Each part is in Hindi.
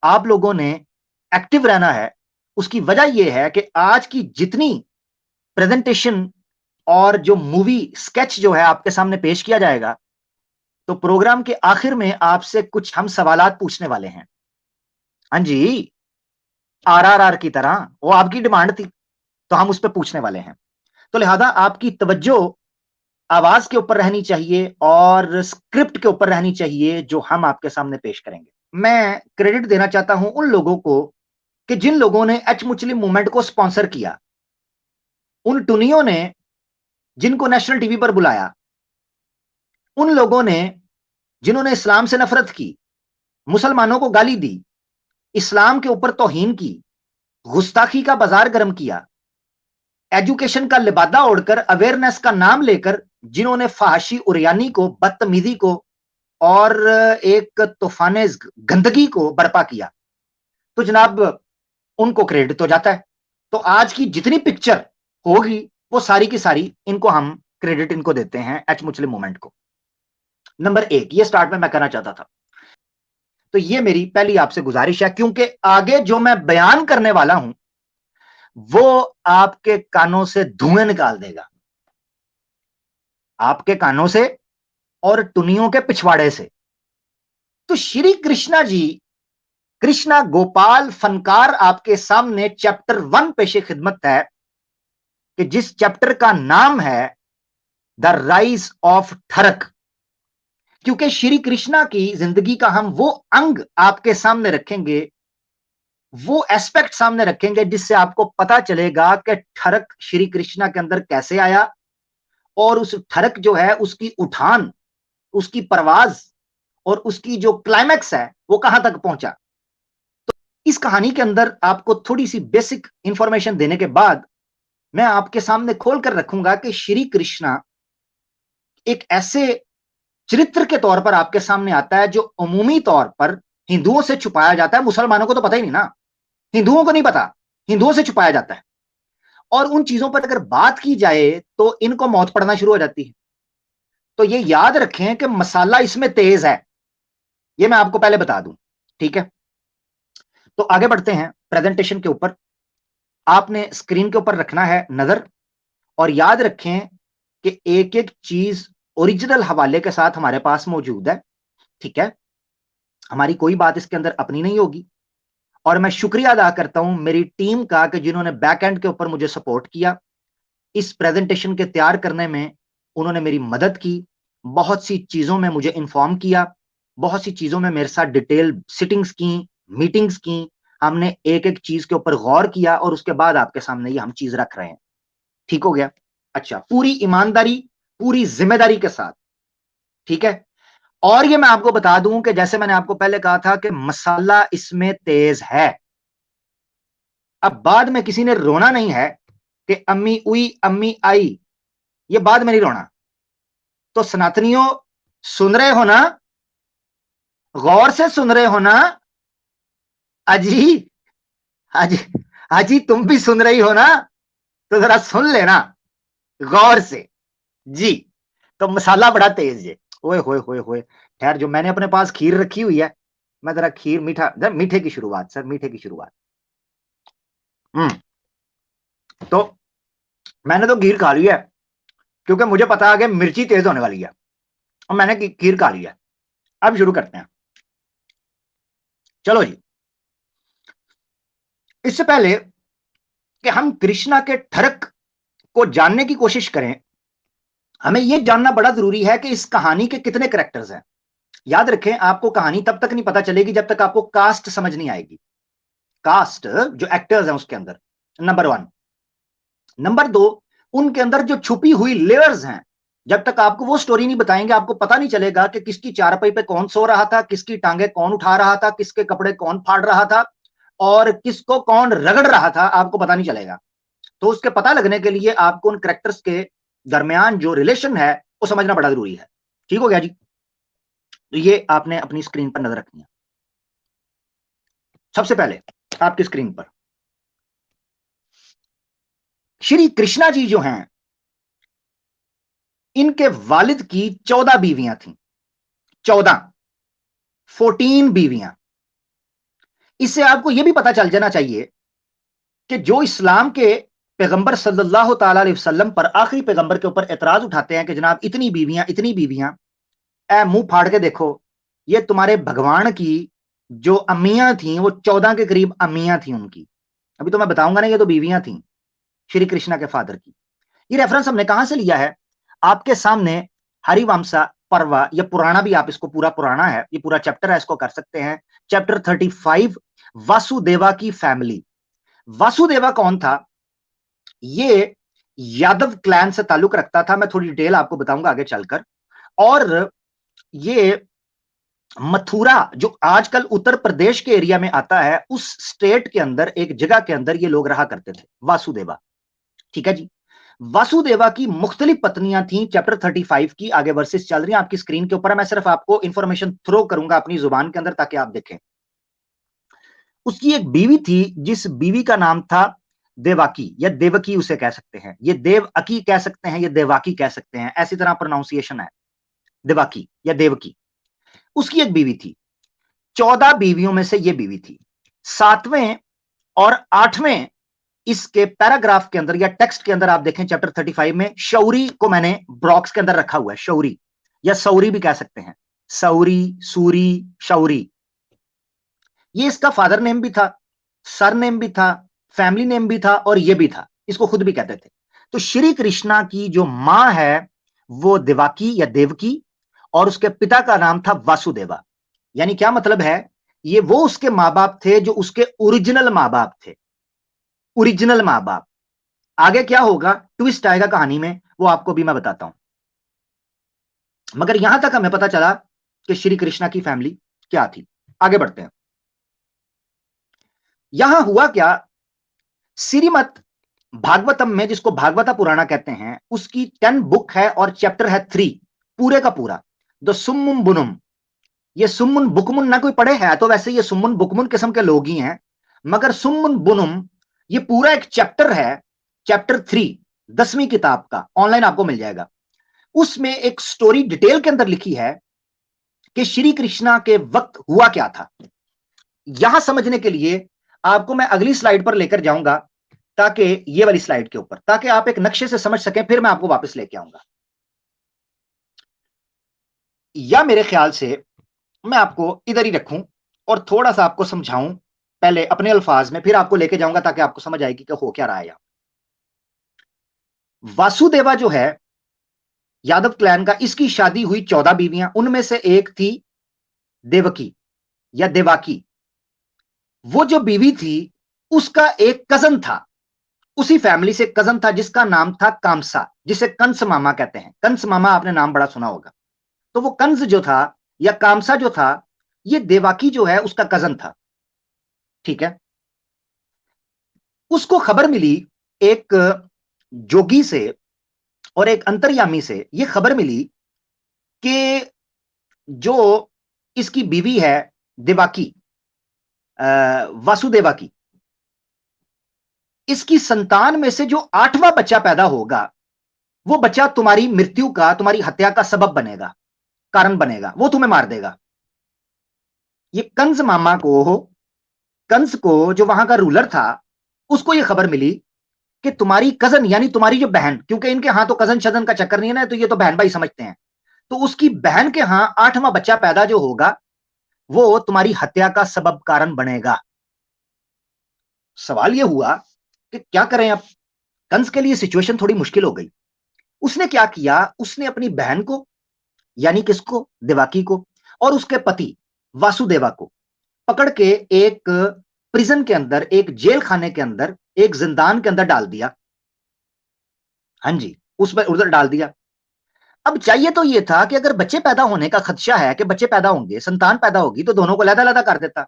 आप लोगों ने एक्टिव रहना है। उसकी वजह यह है कि आज की जितनी प्रेजेंटेशन और जो मूवी स्केच जो है आपके सामने पेश किया जाएगा, तो प्रोग्राम के आखिर में आपसे कुछ हम सवालात पूछने वाले हैं। हाँ जी, आरआरआर की तरह वो आपकी डिमांड थी, तो हम उस पे पूछने वाले हैं। तो लिहाजा आपकी तवज्जो आवाज के ऊपर रहनी चाहिए और स्क्रिप्ट के ऊपर रहनी चाहिए जो हम आपके सामने पेश करेंगे। मैं क्रेडिट देना चाहता हूं उन लोगों को कि जिन लोगों ने एच मुस्लिम मूवमेंट को स्पॉन्सर किया, उन टुनियों ने जिनको नेशनल टीवी पर बुलाया, उन लोगों ने जिन्होंने इस्लाम से नफरत की, मुसलमानों को गाली दी, इस्लाम के ऊपर तौहीन की, गुस्ताखी का बाजार गर्म किया, एजुकेशन का लिबादा ओढ़कर अवेयरनेस का नाम लेकर जिन्होंने फहाशी उरियानी को, बदतमीजी को और एक तूफान गंदगी को बर्पा किया, तो जनाब उनको क्रेडिट तो जाता है। तो आज की जितनी पिक्चर होगी वो सारी की सारी इनको हम क्रेडिट इनको देते हैं, एच मुस्लिम मूवमेंट को। नंबर एक, ये स्टार्ट में मैं करना चाहता था। तो ये मेरी पहली आपसे गुजारिश है, क्योंकि आगे जो मैं बयान करने वाला हूं वो आपके कानों से धुएं निकाल देगा, आपके कानों से और टुनियों के पिछवाड़े से। तो श्री कृष्णा जी, कृष्णा गोपाल फनकार आपके सामने चैप्टर 1 पेशे खिदमत है, कि जिस चैप्टर का नाम है द राइज ऑफ ठरक। क्योंकि श्री कृष्णा की जिंदगी का हम वो अंग आपके सामने रखेंगे, वो एस्पेक्ट सामने रखेंगे जिससे आपको पता चलेगा कि ठरक श्री कृष्णा के अंदर कैसे आया, और उस ठरक जो है उसकी उठान, उसकी परवाज और उसकी जो क्लाइमैक्स है वो कहां तक पहुंचा। तो इस कहानी के अंदर आपको थोड़ी सी बेसिक इंफॉर्मेशन देने के बाद मैं आपके सामने खोल कर रखूंगा कि श्री कृष्णा एक ऐसे चरित्र के तौर पर आपके सामने आता है जो अमूमी तौर पर हिंदुओं से छुपाया जाता है। मुसलमानों को तो पता ही नहीं ना, हिंदुओं को नहीं पता, हिंदुओं से छुपाया जाता है। और उन चीजों पर अगर बात की जाए तो इनको मौत पड़ना शुरू हो जाती है। तो ये याद रखें कि मसाला इसमें तेज है, ये मैं आपको पहले बता दूं, ठीक है। तो आगे बढ़ते हैं प्रेजेंटेशन के ऊपर। आपने स्क्रीन के ऊपर रखना है नजर, और याद रखें कि एक एक चीज ओरिजिनल हवाले के साथ हमारे पास मौजूद है, ठीक है। हमारी कोई बात इसके अंदर अपनी नहीं होगी। और मैं शुक्रिया अदा करता हूं मेरी टीम का कि जिन्होंने बैक एंड के ऊपर मुझे सपोर्ट किया, इस प्रेजेंटेशन के तैयार करने में उन्होंने मेरी मदद की, बहुत सी चीजों में मुझे इन्फॉर्म किया, बहुत सी चीजों में मेरे साथ डिटेल सिटिंग्स की, मीटिंग्स की, हमने एक एक चीज के ऊपर गौर किया और उसके बाद आपके सामने ये हम चीज रख रहे हैं। ठीक हो गया? अच्छा, पूरी ईमानदारी, पूरी जिम्मेदारी के साथ, ठीक है। और ये मैं आपको बता दूं कि जैसे मैंने आपको पहले कहा था कि मसाला इसमें तेज है। अब बाद में किसी ने रोना नहीं है कि अम्मी उई अम्मी आई, ये बाद में नहीं रोना। तो सनातनियों, सुन रहे हो ना, गौर से सुन रहे हो ना, अजी, अजी, अजी तुम भी सुन रही हो ना, तो जरा सुन लेना गौर से जी। तो मसाला बड़ा तेज है, ओए होए होए होए। खैर, जो मैंने अपने पास खीर रखी हुई है, मैं जरा खीर मीठा, जरा मीठे की शुरुआत सर, मीठे की शुरुआत। तो मैंने तो खीर खा ली है, क्योंकि मुझे पता है कि मिर्ची तेज होने वाली है, और मैंने खीर खा ली है। अब शुरू करते हैं, चलो जी। इससे पहले कि हम कृष्णा के ठरक को जानने की कोशिश करें, हमें यह जानना बड़ा जरूरी है कि इस कहानी के कितने कैरेक्टर्स हैं। याद रखें, आपको कहानी तब तक नहीं पता चलेगी जब तक आपको कास्ट समझ नहीं आएगी, कास्ट जो एक्टर्स हैं उसके अंदर, नंबर 1। नंबर 2, उनके अंदर जो छुपी हुई लेयर्स हैं, जब तक आपको वो स्टोरी नहीं बताएंगे आपको पता नहीं चलेगा कि किसकी चारपाई पे कौन सो रहा था, किसकी टांगे कौन उठा रहा था, किसके कपड़े कौन फाड़ रहा था और किसको कौन रगड़ रहा था, आपको पता नहीं चलेगा। तो उसके पता लगने के लिए आपको उन करेक्टर्स के दरमियान जो रिलेशन है वो समझना बड़ा जरूरी है। ठीक हो गया जी? तो ये आपने अपनी स्क्रीन पर नजर रखनी है। सबसे पहले आपकी स्क्रीन पर श्री कृष्णा जी जो हैं, इनके वालिद की 14 बीवियां थीं, 14 बीवियां। इससे आपको यह भी पता चल जाना चाहिए कि जो इस्लाम के पैगंबर सल्लल्लाहु ताला अलैहि वसल्लम पर, आखिरी पैगंबर के ऊपर एतराज उठाते हैं कि जनाब इतनी बीवियां, ए मुंह फाड़ के देखो, ये तुम्हारे भगवान की जो अम्मियां थी वो 14 के करीब अम्मियां थी उनकी। अभी तो मैं बताऊंगा ना, ये तो बीवियां थी श्री कृष्णा के फादर की। ये रेफरेंस हमने कहां से लिया है? आपके सामने हरिवंशा पर्वा, या पुराना भी, आप इसको पूरा पुराना है, ये पूरा चैप्टर है, इसको कर सकते हैं। चैप्टर 35, वासुदेवा की फैमिली। वासुदेवा कौन था? ये यादव क्लैन से ताल्लुक रखता था, मैं थोड़ी डिटेल आपको बताऊंगा आगे चलकर। और ये मथुरा, जो आजकल उत्तर प्रदेश के एरिया में आता है, उस स्टेट के अंदर एक जगह के अंदर ये लोग रहा करते थे, वासुदेवा। ठीक है जी। वासुदेवा की मुख्तलिफ पत्नियां थी। चैप्टर 35 की आगे वर्सेस चल रही हैं आपकी स्क्रीन के ऊपर। मैं सिर्फ आपको इंफॉर्मेशन थ्रो करूंगा अपनी जुबान के अंदर ताकि आप देखें। उसकी एक बीवी थी, जिस बीवी का नाम था देवाकी, या देवकी उसे कह सकते हैं, ये देवकी कह सकते हैं, ये देवाकी कह सकते हैं, ऐसी तरह प्रोनाउंसिएशन है, देवाकी या देवकी। उसकी एक बीवी थी। 14 बीवियों में से ये बीवी थी। 7वें और 8वें इसके पैराग्राफ के अंदर या टेक्स्ट के अंदर आप देखें, चैप्टर 35 में शौरी को मैंने ब्रॉक्स के अंदर रखा हुआ है, शौरी या सौरी भी कह सकते हैं, सौरी, सूरी, शौरी। ये इसका फादर नेम भी था, सर नेम भी था, फैमिली नेम भी था, और ये भी था, इसको खुद भी कहते थे। तो श्री कृष्णा की जो मां है वो देवाकी या देवकी, और उसके पिता का नाम था वासुदेवा। यानी क्या मतलब है? ये वो उसके मां बाप थे जो उसके ओरिजिनल मां बाप थे, ओरिजिनल मां बाप। आगे क्या होगा, ट्विस्ट आएगा कहानी में, वो आपको भी मैं बताता हूं। मगर यहां तक हमें पता चला कि श्री कृष्णा की फैमिली क्या थी। आगे बढ़ते हैं। यहां हुआ क्या, श्रीमद भागवतम में, जिसको भागवता पुराना कहते हैं, उसकी 10 बुक है और चैप्टर है 3, पूरे का पूरा, द सुम्मुन बुनुम। ये सुम्मुन बुकमुन ना कोई पढ़े है, तो वैसे ये सुम्मुन बुकमुन किस्म के लोग ही हैं, मगर सुम्मुन बुनुम ये पूरा एक चैप्टर है, चैप्टर 3, 10वीं किताब का, ऑनलाइन आपको मिल जाएगा। उसमें एक स्टोरी डिटेल के अंदर लिखी है कि श्री कृष्णा के वक्त हुआ क्या था। यहां समझने के लिए आपको मैं अगली स्लाइड पर लेकर जाऊंगा, ताकि ये वाली स्लाइड के ऊपर, ताकि आप एक नक्शे से समझ सकें, फिर मैं आपको वापस लेके आऊंगा। या मेरे ख्याल से मैं आपको इधर ही रखूं और थोड़ा सा आपको समझाऊं पहले अपने अल्फाज में, फिर आपको लेके जाऊंगा ताकि आपको समझ आएगी कि हो क्या रहा है यहां। वासुदेवा जो है यादव क्लैन का, इसकी शादी हुई 14 बीवियां, उनमें से एक थी देवकी या देवाकी। वो जो बीवी थी उसका एक कजन था, उसी फैमिली से कजन था, जिसका नाम था कामसा, जिसे कंस मामा कहते हैं। कंस मामा आपने नाम बड़ा सुना होगा। तो वो कंस जो था या कामसा जो था, ये देवाकी जो है उसका कजन था। ठीक है। उसको खबर मिली एक जोगी से और एक अंतर्यामी से, ये खबर मिली कि जो इसकी बीवी है देवाकी, वासुदेवा की, इसकी संतान में से जो 8वां बच्चा पैदा होगा, वो बच्चा तुम्हारी मृत्यु का, तुम्हारी हत्या का सबब बनेगा, कारण बनेगा, वो तुम्हें मार देगा। ये कंस मामा को, कंस को जो वहां का रूलर था, उसको ये खबर मिली कि तुम्हारी कजन, यानी तुम्हारी जो बहन, क्योंकि इनके हां तो कजन शजन का चक्कर नहीं है ना, तो ये तो बहन भाई समझते हैं, तो उसकी बहन के हां 8वां बच्चा पैदा जो होगा वो तुम्हारी हत्या का सबब कारण बनेगा। सवाल यह हुआ कि क्या करें अब। कंस के लिए सिचुएशन थोड़ी मुश्किल हो गई। उसने क्या किया, उसने अपनी बहन को, यानी किसको, देवाकी को, और उसके पति वासुदेवा को पकड़ के एक प्रिजन के अंदर, एक जेल खाने के अंदर, एक जिंदान के अंदर डाल दिया। हाँ जी, उसमें उधर डाल दिया। अब चाहिए तो ये था कि अगर बच्चे पैदा होने का खदशा है कि बच्चे पैदा होंगे, संतान पैदा होगी, तो दोनों को अलग-अलग कर देता।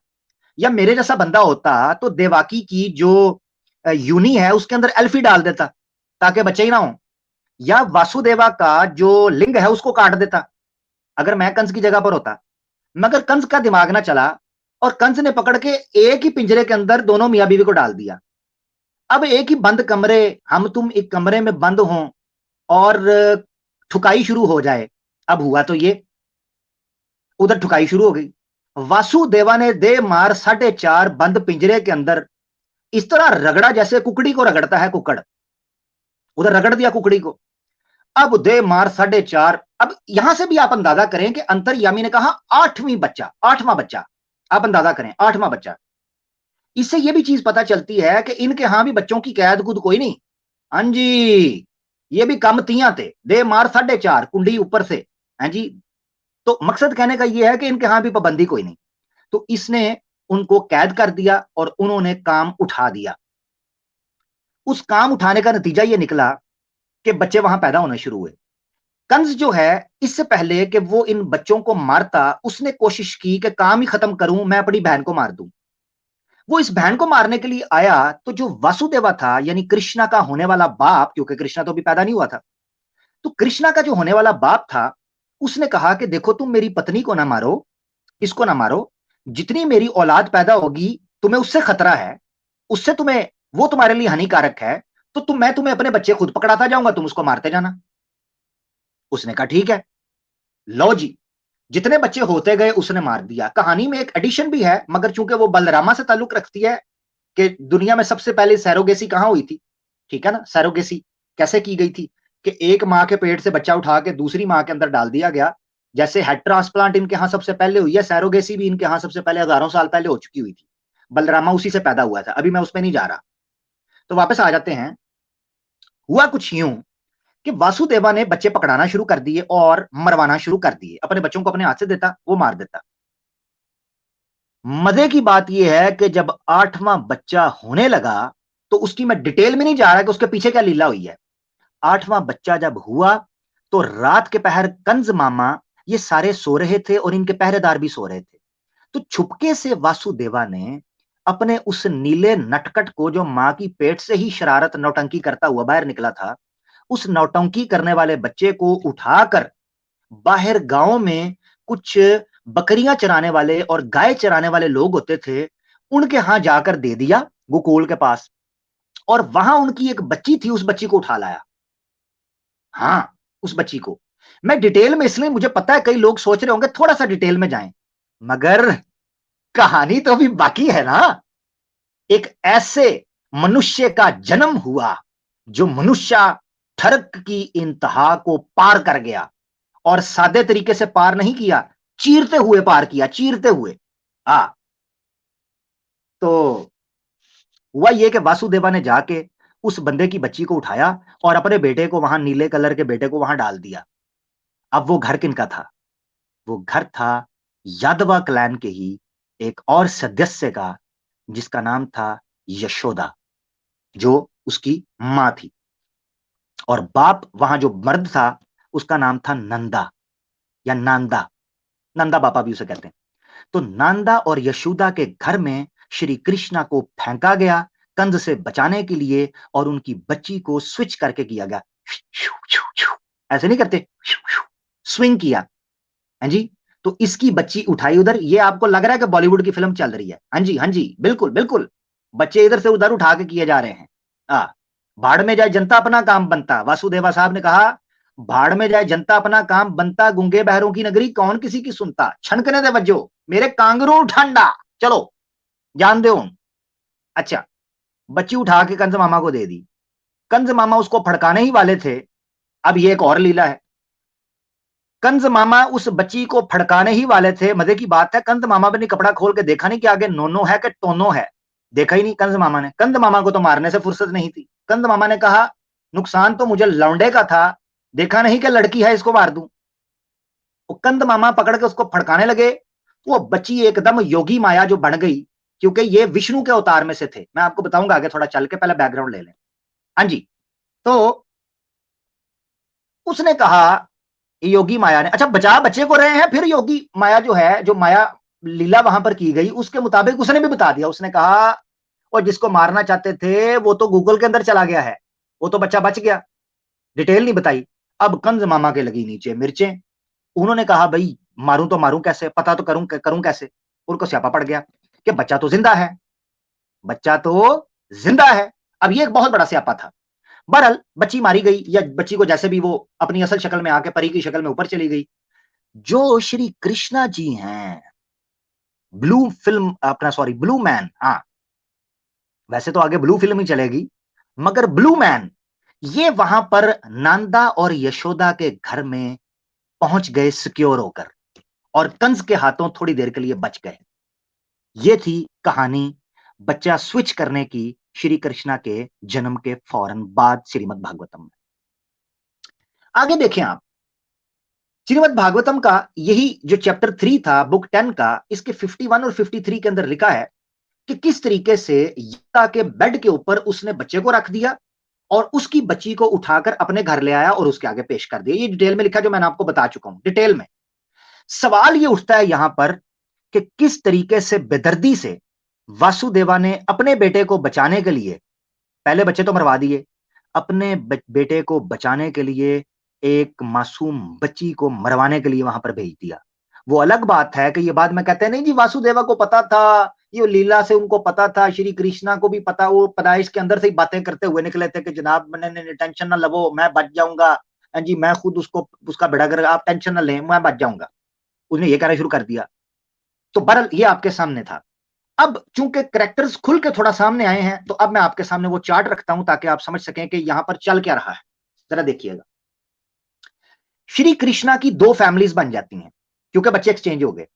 या मेरे जैसा बंदा होता तो देवाकी की जो यूनी है उसके अंदर एल्फी डाल देता ताकि बच्चे ही ना हो, या वासुदेवा का जो लिंग है उसको काट देता, अगर मैं कंस की जगह पर होता। मगर कंस का दिमाग ना चला और कंस ने पकड़ के एक ही पिंजरे के अंदर दोनों मियां बीवी को डाल दिया। अब एक ही बंद कमरे, हम तुम एक कमरे में बंद हों और ठुकाई शुरू हो जाए। अब हुआ तो ये, उधर ठुकाई शुरू हो गई। वासुदेवा ने दे मार 4.5 बंद पिंजरे के अंदर इस तरह रगड़ा जैसे कुकड़ी को रगड़ता है कुकड़, उधर रगड़ दिया कुकड़ी को। अब दे मार 4.5। अब यहां से भी आप अंदाजा करें कि अंतर्यामी ने कहा 8वां बच्चा, आप अंदाजा करें 8वां बच्चा। इससे यह भी चीज पता चलती है कि इनके यहां भी बच्चों की कैद कूद कोई नहीं। हाँ जी, ये भी कम तियां थे, दे मार 4.5 कुंडी ऊपर से। हाँ जी, तो मकसद कहने का यह है कि इनके यहां भी पाबंदी कोई नहीं। तो इसने उनको कैद कर दिया और उन्होंने काम उठा दिया। उस काम उठाने का नतीजा यह निकला कि बच्चे वहां पैदा होने शुरू हुए। कंस जो है, इससे पहले कि वो इन बच्चों को मारता, उसने कोशिश की कि काम ही खत्म करूं, मैं अपनी बहन को मार दूं। वो इस बहन को मारने के लिए आया, तो जो वासुदेवा था यानी कृष्णा का होने वाला बाप, क्योंकि कृष्णा तो अभी पैदा नहीं हुआ था, तो कृष्णा का जो होने वाला बाप था, उसने कहा कि देखो तुम मेरी पत्नी को ना मारो, इसको ना मारो, जितनी मेरी औलाद पैदा होगी तुम्हें उससे खतरा है, उससे तुम्हें, वो तुम्हारे लिए हानिकारक है, तो मैं तुम्हें अपने बच्चे खुद पकड़ाता जाऊंगा, तुम उसको मारते जाना। उसने कहा ठीक है। लो जी, जितने बच्चे होते गए उसने मार दिया। कहानी में एक एडिशन भी है, मगर चूंकि वो बलरामा से ताल्लुक रखती है कि दुनिया में सबसे पहले सैरोगेसी कहां हुई थी, ठीक है ना, सैरोगेसी कैसे की गई थी कि एक मां के पेट से बच्चा उठा के दूसरी मां के अंदर डाल दिया गया। जैसे हेड ट्रांसप्लांट इनके यहां सबसे पहले हुई है, सैरोगेसी भी इनके यहां सबसे पहले हजारों साल पहले हो चुकी हुई थी। बलरामा उसी से पैदा हुआ था। अभी मैं उसमें नहीं जा रहा, तो वापस आ जाते हैं। हुआ कुछ यूं कि वासुदेवा ने बच्चे पकड़ाना शुरू कर दिए और मरवाना शुरू कर दिए। अपने बच्चों को अपने हाथ से देता, वो मार देता। मजे की बात यह है कि जब 8वां बच्चा होने लगा, तो उसकी मैं डिटेल में नहीं जा रहा कि उसके पीछे क्या लीला हुई है। 8वां बच्चा जब हुआ, तो रात के पहर कंस मामा ये सारे सो रहे थे और इनके पहरेदार भी सो रहे थे। तो छुपके से वासुदेवा ने अपने उस नीले नटखट को, जो मां की पेट से ही शरारत नौटंकी करता हुआ बाहर निकला था, उस नौटंकी करने वाले बच्चे को उठाकर बाहर गांव में कुछ बकरियां चराने वाले और गाय चराने वाले लोग होते थे, उनके यहां जाकर दे दिया, गोकुल के पास। और वहां उनकी एक बच्ची थी, उस बच्ची को उठा लाया। हाँ, उस बच्ची को मैं डिटेल में, इसलिए मुझे पता है कई लोग सोच रहे होंगे थोड़ा सा डिटेल में जाएं, मगर कहानी तो अभी बाकी है ना। एक ऐसे मनुष्य का जन्म हुआ जो मनुष्य ठरक की इंतहा को पार कर गया, और सादे तरीके से पार नहीं किया, चीरते हुए पार किया, चीरते हुए। आ तो हुआ यह कि वासुदेवा ने जाके उस बंदे की बच्ची को उठाया और अपने बेटे को वहां, नीले कलर के बेटे को वहां डाल दिया। अब वो घर किनका था? वो घर था यादवा क्लैन के ही एक और सदस्य का, जिसका नाम था यशोदा, जो उसकी मां थी। और बाप वहां जो मर्द था, उसका नाम था नंदा या नांदा, नंदा बापा भी उसे कहते हैं। तो नांदा और यशोदा के घर में श्री कृष्णा को फेंका गया कंस से बचाने के लिए, और उनकी बच्ची को स्विच करके किया गया। ऐसे नहीं करते, स्विंग किया। हाँ जी, तो इसकी बच्ची उठाई उधर। ये आपको लग रहा है कि बॉलीवुड की फिल्म चल रही है। हाँ जी, हाँ जी, बिल्कुल बिल्कुल। बच्चे इधर से उधर उठा के किए जा रहे हैं। भाड़ में जाए जनता, अपना काम बनता। वासुदेवा साहब ने कहा, भाड़ में जाए जनता, अपना काम बनता, गूंगे बहरों की नगरी कौन किसी की सुनता, छनकने दे वज्जो मेरे कांगरू ठंडा, चलो जान दो। अच्छा, बच्ची उठा के कंस मामा को दे दी। कंस मामा उसको फड़काने ही वाले थे। अब ये एक और लीला है। कंस मामा उस बच्ची को फड़काने ही वाले थे। मजे की बात है, कंस मामा ने कपड़ा खोल के देखा नहीं कि आगे नोनो है कि टोनो है। देखा ही नहीं कंस मामा ने। कंस मामा को तो मारने से फुर्सत नहीं थी। कंस मामा ने कहा, नुकसान तो मुझे लौंडे का था, देखा नहीं कि लड़की है, इसको मार दूं। वो कंद मामा पकड़ के उसको फड़काने लगे। वो बच्ची एकदम योगी माया जो बन गई, क्योंकि ये विष्णु के अवतार में से थे। मैं आपको बताऊंगा आगे, थोड़ा चल के, पहले बैकग्राउंड ले लें। हाँ जी, तो उसने कहा, योगी माया ने, अच्छा बचा बच्चे को रहे हैं, फिर योगी माया जो है, जो माया लीला वहां पर की गई, उसके मुताबिक उसने भी बता दिया। उसने कहा, और जिसको मारना चाहते थे वो तो गूगल के अंदर चला गया है, वो तो बच्चा बच गया। डिटेल नहीं बताई। अब कंज मामा के लगी नीचे मिर्चें। उन्होंने कहा, भाई मारूं तो मारूं कैसे, पता तो करूं करूं कैसे। उनको स्यापा पड़ गया कि बच्चा तो जिंदा है, बच्चा तो जिंदा है। अब ये एक बहुत बड़ा स्यापा था। बहरहाल बच्ची मारी गई, या बच्ची को जैसे भी, वो अपनी असल शक्ल में आके परी की शक्ल में ऊपर चली गई। जो श्री कृष्णा जी हैं, ब्लू फिल्म अपना सॉरी ब्लू मैन, हाँ, वैसे तो आगे ब्लू फिल्म ही चलेगी, मगर ब्लू मैन ये वहां पर नंदा और यशोदा के घर में पहुंच गए सिक्योर होकर और कंस के हाथों थोड़ी देर के लिए बच गए। ये थी कहानी बच्चा स्विच करने की श्री कृष्णा के जन्म के फौरन बाद श्रीमद् भागवतम में। आगे देखें आप, श्रीमद् भागवतम का यही जो चैप्टर 3 था बुक 10 का, इसके 51 और 53 के अंदर लिखा है कि किस तरीके से यीता के बेड के ऊपर उसने बच्चे को रख दिया और उसकी बच्ची को उठाकर अपने घर ले आया और उसके आगे पेश कर दिया। ये डिटेल में लिखा जो मैंने आपको बता चुका हूं डिटेल में। सवाल ये उठता है यहां पर कि किस तरीके से बेदर्दी से वासुदेवा ने अपने बेटे को बचाने के लिए, पहले बच्चे तो मरवा दिए, अपने बेटे को बचाने के लिए एक मासूम बच्ची को मरवाने के लिए वहां पर भेज दिया। वो अलग बात है कि ये बाद में कहते हैं नहीं जी वासुदेवा को पता था, ये लीला से उनको पता था, श्री कृष्णा को भी पता, वो पैदाइश के अंदर से ही बातें करते हुए निकले थे कि जनाब मैंने टेंशन ना लो, मैं बच जाऊंगा, जी मैं खुद उसको उसका बेड़ा कर, आप टेंशन ना लें, मैं बच जाऊंगा। उसने ये कहना शुरू कर दिया। तो बहरहाल ये आपके सामने था। अब चूंकि कैरेक्टर्स खुल के थोड़ा सामने आए हैं तो अब मैं आपके सामने वो चार्ट रखता हूं ताकि आप समझ सकें कि यहां पर चल क्या रहा है। जरा देखिएगा, श्री कृष्णा की दो फैमिलीज बन जाती हैं क्योंकि बच्चे एक्सचेंज हो गए।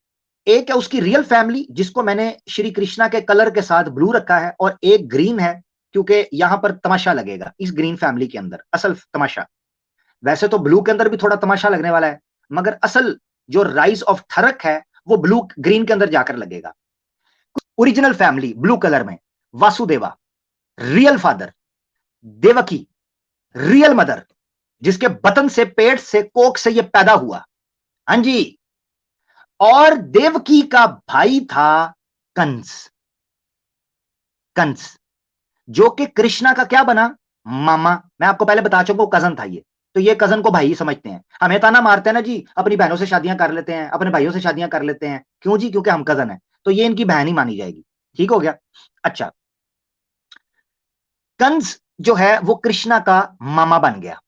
एक है उसकी रियल फैमिली जिसको मैंने श्री कृष्णा के कलर के साथ ब्लू रखा है, और एक ग्रीन है क्योंकि यहां पर तमाशा लगेगा इस ग्रीन फैमिली के अंदर, असल तमाशा। वैसे तो ब्लू के अंदर भी थोड़ा तमाशा लगने वाला है, मगर असल जो राइज ऑफ थरक है वो ब्लू ग्रीन के अंदर जाकर लगेगा। ओरिजिनल फैमिली ब्लू कलर में, Vasudeva real father, Devaki real mother जिसके बतन से पेट से कोख से ये पैदा हुआ, हाँ जी, और देवकी का भाई था कंस। कंस जो कि कृष्णा का क्या बना, मामा। मैं आपको पहले बता चुका हूं कजन था ये, तो ये कजन को भाई समझते हैं। हमें ताना मारते हैं ना जी अपनी बहनों से शादियां कर लेते हैं, अपने भाइयों से शादियां कर लेते हैं, क्यों जी, क्योंकि हम कजन हैं, तो ये इनकी बहन ही मानी जाएगी। ठीक हो गया। अच्छा, कंस जो है वो कृष्णा का मामा बन गया।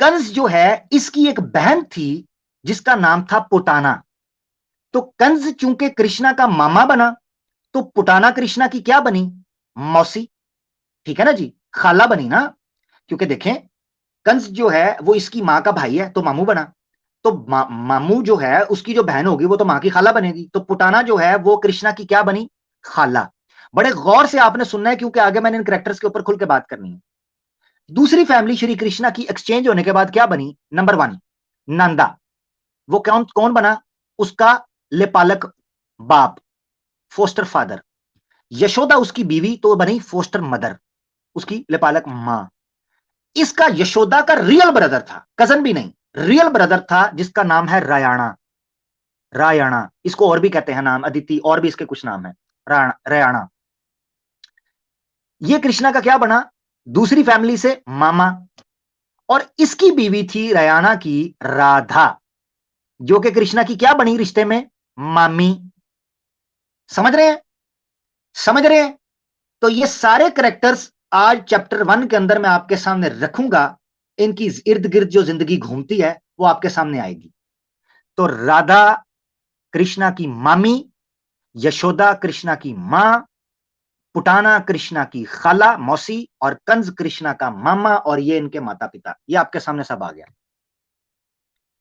कंस जो है इसकी एक बहन थी जिसका नाम था पुटाना। तो कंस चूंकि कृष्णा का मामा बना तो पुटाना कृष्णा की क्या बनी, मौसी। ठीक है ना जी, खाला बनी ना, क्योंकि देखें कंस जो है वो इसकी मां का भाई है तो मामू बना, तो मामू जो है उसकी जो बहन होगी वो तो मां की खाला बनेगी, तो पुटाना जो है वो कृष्णा की क्या बनी, खाला। बड़े गौर से आपने सुनना है क्योंकि आगे मैंने इन करेक्टर्स के ऊपर खुल के बात करनी है। दूसरी फैमिली श्री कृष्णा की एक्सचेंज होने के बाद क्या बनी, नंबर 1 नंदा। वो कौन कौन बना, उसका लेपालक बाप, फोस्टर फादर। यशोदा उसकी बीवी तो बनी फोस्टर मदर, उसकी लेपालक मां। इसका यशोदा का रियल ब्रदर था, कजन भी नहीं, रियल ब्रदर था जिसका नाम है रायणा। रायणा इसको और भी कहते हैं नाम, अदिति और भी इसके कुछ नाम है, रायणा। ये कृष्णा का क्या बना, दूसरी फैमिली से मामा, और इसकी बीवी थी रयाना की राधा, जो कि कृष्णा की क्या बनी रिश्ते में, मामी। समझ रहे हैं, समझ रहे हैं। तो ये सारे करेक्टर्स आज चैप्टर 1 के अंदर मैं आपके सामने रखूंगा, इनकी इर्द गिर्द जो जिंदगी घूमती है वो आपके सामने आएगी। तो राधा कृष्णा की मामी, यशोदा कृष्णा की मां, पुटाना कृष्णा की खाला मौसी, और कंस कृष्णा का मामा, और ये इनके माता पिता, ये आपके सामने सब आ गया।